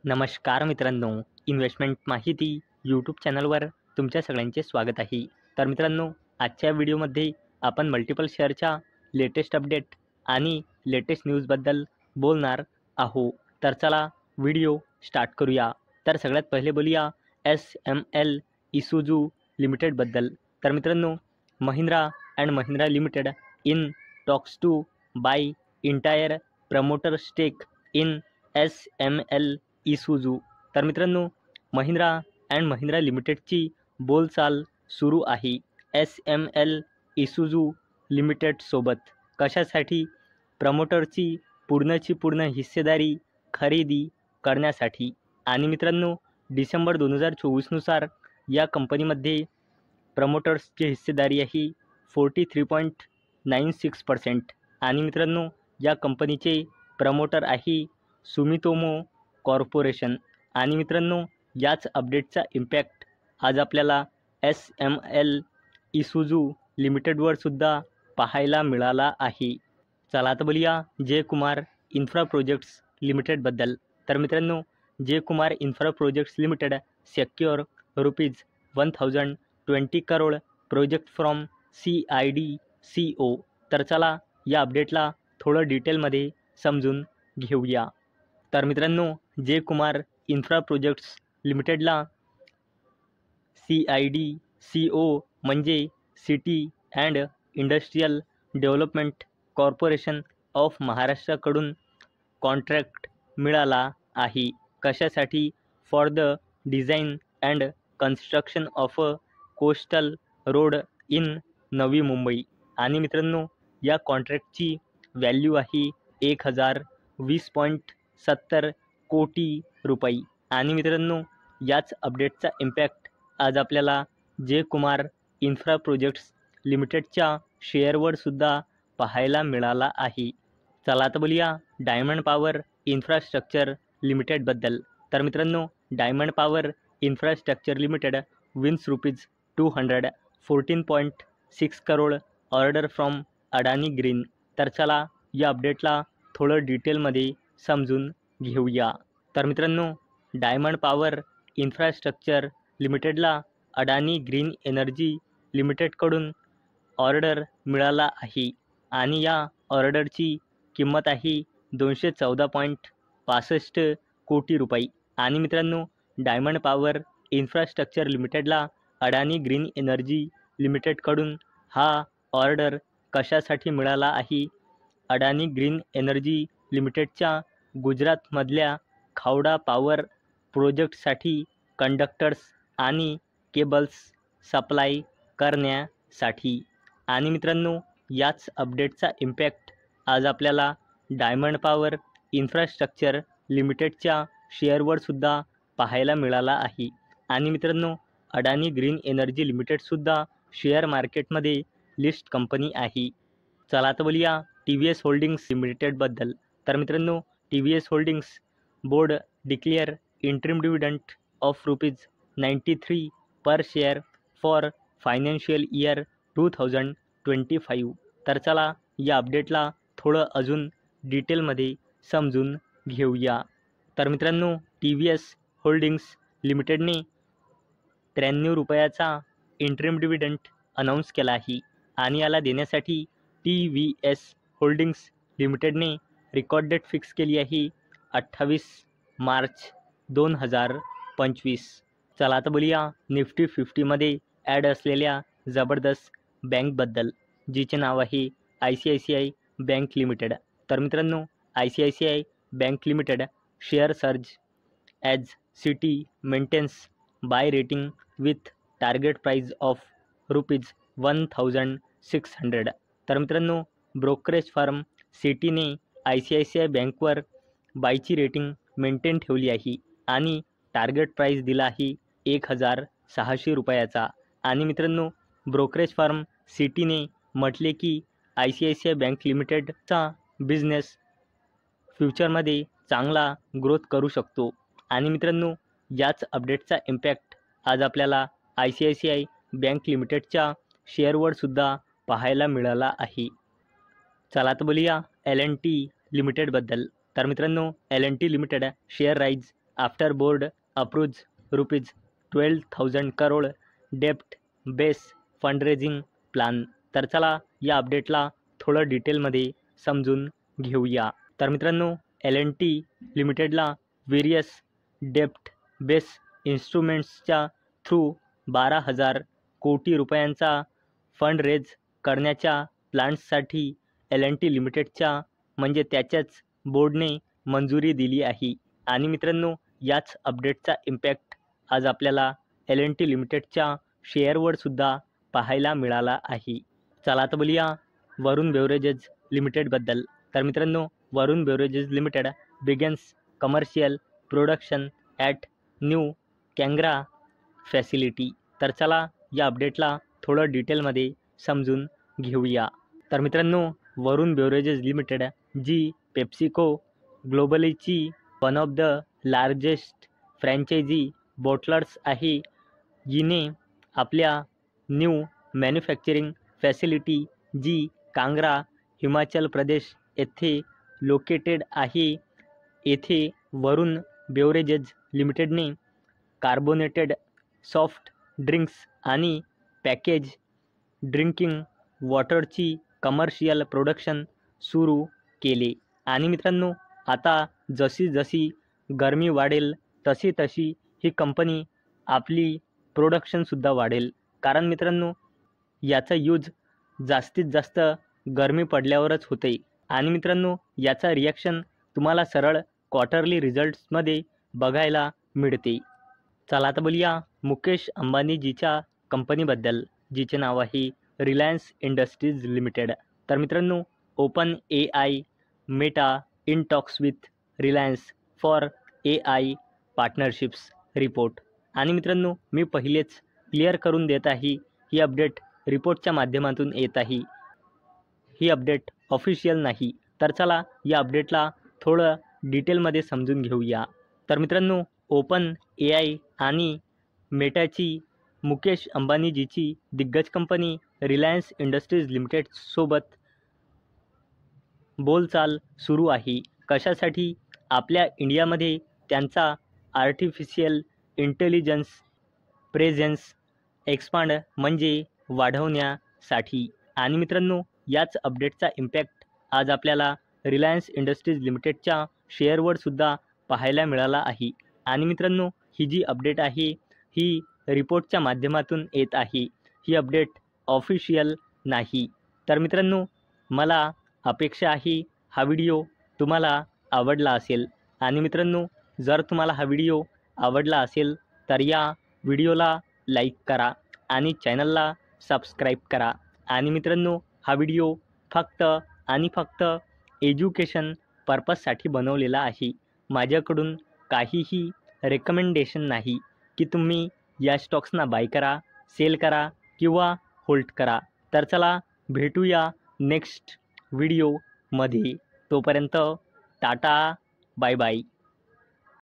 नमस्कार मित्रांनो, इन्व्हेस्टमेंट माहिती यूट्यूब चॅनलवर तुमच्या सगळ्यांचे स्वागत आहे. तर मित्रांनो, आजच्या व्हिडिओमध्ये आपण मल्टिपल शेअरच्या लेटेस्ट अपडेट आणि लेटेस्ट न्यूजबद्दल बोलणार आहोत. तर चला व्हिडिओ स्टार्ट करूया. तर सगळ्यात पहिले बोलूया SML इसूझू लिमिटेडबद्दल. तर मित्रांनो, Mahindra and Mahindra limited in talks to buy entire promoter stake in SML Isuzu. तर मित्रांनो, महिंद्रा अँड महिंद्रा लिमिटेडची बोलचाल सुरू आहे SML इसूझू लिमिटेडसोबत. कशासाठी? प्रमोटरची पूर्ण हिस्सेदारी खरेदी करण्यासाठी. आणि मित्रांनो, डिसेंबर 2024 नुसार या कंपनीमध्ये प्रमोटर्सची हिस्सेदारी आहे 43.96%. आणि मित्रांनो, या कंपनीचे प्रमोटर आहे सुमितोमो कॉर्पोरेशन. आणि मित्रांनो, याच अपडेटचा इम्पॅक्ट आज आपल्याला SML इसूझू लिमिटेडवर सुद्धा पाहायला मिळाला आहे. चला आता बोलूया जय कुमार इन्फ्रा प्रोजेक्ट्स लिमिटेडबद्दल. तर मित्रांनो, Jay Kumar infra projects limited secure ₹1020 crore project from CIDCO. तर चला या अपडेटला थोडं डिटेलमध्ये समजून घेऊया. तर मित्रांनो, जय कुमार इन्फ्रा प्रोजेक्ट्स लिमिटेडला CIDCO म्हणजे city and industrial development corporation of महाराष्ट्राकडून कॉन्ट्रॅक्ट मिळाला आहे. कशासाठी? For the design and construction of a coastal road in Navi Mumbai. आणि मित्रांनो, या कॉन्ट्रॅक्टची व्हॅल्यू आहे 1020.70 कोटी रुपये. आणि मित्रांनो, याच अपडेटचा इम्पॅक्ट आज आपल्याला जय कुमार इन्फ्रा प्रोजेक्ट्स लिमिटेडच्या शेअरवर सुद्धा पाहायला मिळाला आहे. चला आता बोलूया डायमंड पॉवर इन्फ्रास्ट्रक्चर लिमिटेडबद्दल. तर मित्रांनो, diamond power infrastructure limited wins ₹214.6 crore order from Adani green. तर चला या अपडेटला थोडं डिटेलमध्ये समजून घेऊया. तर मित्रांनो, डायमंड पॉवर इन्फ्रास्ट्रक्चर लिमिटेडला अडानी ग्रीन एनर्जी लिमिटेडकडून ऑर्डर मिळाला आहे. आणि या ऑर्डरची किंमत आहे 214.65 कोटी रुपये. आणि मित्रांनो, डायमंड पॉवर इन्फ्रास्ट्रक्चर लिमिटेडला अडानी ग्रीन एनर्जी लिमिटेडकडून हा ऑर्डर कशासाठी मिळाला आहे? अडानी ग्रीन एनर्जी लिमिटेडच्या गुजरातमधल्या खावडा पॉवर प्रोजेक्टसाठी कंडक्टर्स आणि केबल्स सप्लाय करण्यासाठी. आणि मित्रांनो, याच अपडेटचा इम्पॅक्ट आज आपल्याला डायमंड पॉवर इन्फ्रास्ट्रक्चर लिमिटेडच्या शेअरवर सुद्धा पाहायला मिळाला आहे. आणि मित्रांनो, अडानी ग्रीन एनर्जी लिमिटेडसुद्धा शेअर मार्केटमध्ये लिस्ट कंपनी आहे. चला आता बोलूया TVS होल्डिंग्स लिमिटेडबद्दल. तर मित्रांनो, TVS holdings board declare interim dividend of ₹93 per share for financial year 2025. तर चला या अपडेटला थोडं अजून डिटेलमध्ये समजून घेऊया. तर मित्रांनो, TVS होल्डिंग्स लिमिटेडने ₹93 इंटरिम डिव्हिडंड अनाऊन्स केला आहे. आणि याला देण्यासाठी TVS होल्डिंग्स लिमिटेडने रेकॉर्ड डेट फिक्स केली आहे 28 मार्च 2025. चला आता बोलूया निफ्टी 50मध्ये ॲड असलेल्या जबरदस्त बँकबद्दल, जिचे नाव आहे ICICI बँक लिमिटेड. तर मित्रांनो, ICICI bank limited share surge as Citi maintains buy rating with target price of ₹1600. तर मित्रांनो, ब्रोकरेज फर्म सिटीने ICICI बँकवर बायची रेटिंग मेंटेन ठेवली आहे आणि टार्गेट प्राइस दिला आहे ₹1600. आणि मित्रांनो, ब्रोकरेज फर्म सिटीने म्हटले की ICICI बँक लिमिटेडचा बिझनेस फ्युचरमध्ये चांगला ग्रोथ करू शकतो. आणि मित्रांनो, याच अपडेटचा इम्पॅक्ट आज आपल्याला ICICI बँक लिमिटेडच्या शेअरवर सुद्धा पाहायला मिळाला आहे. चला आता बोलूया L&T लिमिटेडबद्दल. तर मित्रांनो, L&T limited share rise after board approves ₹12,000 crore डेप्ट बेस फंडरेजिंग प्लान. तर चला या अपडेटला थोडं डिटेलमध्ये समजून घेऊया. तर मित्रांनो, L&T लिमिटेडला वेरियस डेप्ट बेस इन्स्ट्रुमेंट्सच्या थ्रू 12,000 कोटी रुपयांचा फंड रेज करण्याच्या प्लान्ससाठी L&T लिमिटेडच्या म्हणजे त्याच्याच बोर्डने मंजुरी दिली आहे. आणि मित्रांनो, याच अपडेटचा इम्पॅक्ट आज आपल्याला L&T लिमिटेडच्या शेअरवर सुद्धा पाहायला मिळाला आहे. चला आता बोलूया वरुण बेवरेजेस लिमिटेडबद्दल. तर मित्रांनो, Varun beverages limited begins commercial production at new Kangra facility. तर चला या अपडेटला थोडं डिटेलमध्ये समजून घेऊया. तर मित्रांनो, वरुण बेवरेजेस लिमिटेड जी पेप्सिको ग्लोबलीची one of the largest franchise bottlers आहे, हिने आपल्या न्यू मॅन्युफॅक्चरिंग फॅसिलिटी जी कांग्रा हिमाचल प्रदेश येथे लोकेटेड आहे, येथे वरुण बेवरेजेस लिमिटेडने कार्बोनेटेड सॉफ्ट ड्रिंक्स आणि पॅकेज ड्रिंकिंग वॉटरची कमर्शियल प्रोडक्शन सुरू केले. आणि मित्रांनो, आता जशी जशी गरमी वाढेल तशी तशी ही कंपनी आपली प्रोडक्शनसुद्धा वाढेल. कारण मित्रांनो, याचा यूज जास्तीत जास्त गरमी पडल्यावरच होते. आणि मित्रांनो, याचा रिॲक्शन तुम्हाला सरळ क्वार्टरली रिझल्ट्समध्ये बघायला मिळते. चला आता बोलूया मुकेश अंबानीजीच्या कंपनीबद्दल, जिचे नाव आहे रिलायन्स इंडस्ट्रीज लिमिटेड. तर मित्रांनो, open AI Meta in talks with Reliance for AI partnerships report. आणि मित्रांनो, मी पहिलेच क्लिअर करून देत आहे, ही अपडेट रिपोर्टच्या माध्यमातून येत आहे, ही अपडेट ऑफिशियल नाही. तर चला या अपडेटला थोडं डिटेलमध्ये समजून घेऊया. तर मित्रांनो, ओपन AI आणि मेटाची मुकेश अंबानीजीची दिग्गज कंपनी रिलायन्स इंडस्ट्रीज लिमिटेडसोबत बोलचाल सुरू आहे. कशासाठी? आपल्या इंडियामध्ये त्यांचा आर्टिफिशियल इंटेलिजन्स प्रेझेन्स एक्सपांड म्हणजे वाढवण्यासाठी. आणि मित्रांनो, याच अपडेटचा इम्पॅक्ट आज आपल्याला रिलायन्स इंडस्ट्रीज लिमिटेडच्या शेअरवर सुद्धा पाहायला मिळाला आहे. आणि मित्रांनो, ही जी अपडेट आहे ही रिपोर्टच्या माध्यमातून येत आहे, ही अपडेट ऑफिशियल नाही. तर मित्रांनो, मला अपेक्षा आहे हा व्हिडिओ तुम्हाला आवडला असेल. आणि मित्रांनो, जर तुम्हाला हा व्हिडिओ आवडला असेल तर या व्हिडिओला लाईक करा आणि चॅनलला सबस्क्राईब करा. आणि मित्रांनो, हा व्हिडिओ फक्त आणि फक्त एज्युकेशन पर्पजसाठी बनवलेला आहे. माझ्याकडून काहीही रेकमेंडेशन नाही की तुम्ही या स्टॉक्सना बाय करा, सेल करा किंवा होल्ड करा. तर चला भेटूया नेक्स्ट व्हिडिओमध्ये. तोपर्यंत टाटा, बाय बाय.